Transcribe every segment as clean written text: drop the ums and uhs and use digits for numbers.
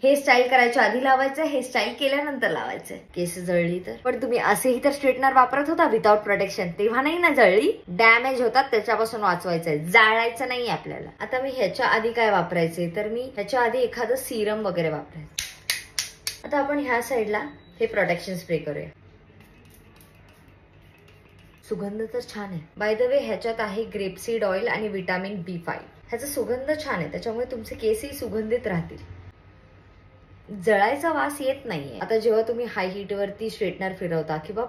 हे स्टाईल करायच्या आधी लावायचं, हे स्टाईल केल्यानंतर लावायचं. केस जळली तर पण तुम्ही असेही तर स्ट्रेटनर वापरत होता विदाउट प्रोटेक्शन, तेव्हा नाही ना जळली? डॅमेज होतात त्याच्यापासून वाचवायचंय, जाळायचं नाही आपल्याला. आता मी ह्याच्या आधी काय वापरायचे, तर मी ह्याच्या आधी एखादं सिरम वगैरे वापरायचं. आता आपण ह्या साईडला हे प्रोटेक्शन स्प्रे करूया. सुगंध तर छान आहे. बाय द वे ह्याच्यात आहे ग्रेपसीड ऑइल आणि विटामिन B5. ह्याचा सुगंध छान आहे, त्याच्यामुळे तुमचे केसही सुगंधित राहतील. जळायचा वास येत नाहीये. आता जेव्हा तुम्ही हाय हीट वरती स्ट्रेटनर फिरवता किंवा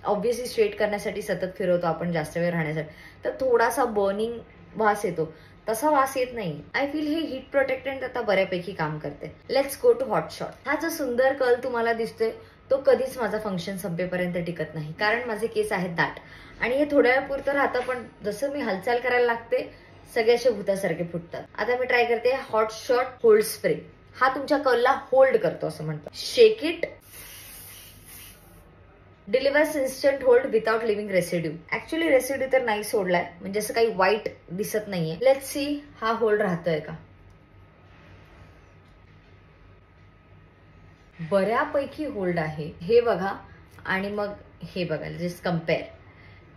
ऑब्व्हियसली स्ट्रेट करण्यासाठी सतत फिरवतो आपण जास्त वेळ राहण्यासाठी, तर थोडासा बर्निंग वास येतो. तसा वास येत नाही. आय फील हे हीट प्रोटेक्टंट आता बऱ्यापैकी काम करते. Let's go to hot shot. हा जो सुंदर कर्ल तुम्हाला दिसतोय तो कधीच माझा फंक्शन संपेपर्यंत टिकत नाही, कारण माझे केस आहेत दाट आणि हे थोड्या वेळापुरतं राहतं, पण जसं मी हालचाल करायला लागते सगळे असे भूतासारखे फुटतात. आता मी ट्राय करते हॉट शॉट होल्ड स्प्रे. हा तुमच्या कर्लला होल्ड करतो असं म्हणतात. Shake it, delivers instant hold without leaving residue. Actually residue तर नाही सोडलाय, म्हणजे असं काही वाईट दिसत नाहीये. लेट्स सी हा होल्ड राहतोय का. बऱ्यापैकी होल्ड आहे. हे बघा आणि मग हे बघा, जस्ट कम्पेअर.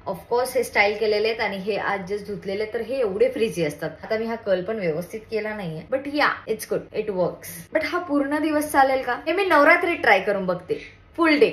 ऑफकोर्स हे स्टाईल केलेले आहेत आणि हे आज जस्ट धुतलेले, तर हे एवढे फ्रीजी असतात. आता मी हा कर्ल पण व्यवस्थित केला नाहीये, बट या it's good, it works. But हा पूर्ण दिवस चालेल का, हे मी नवरात्रीत ट्राय करून बघते. फुल डे.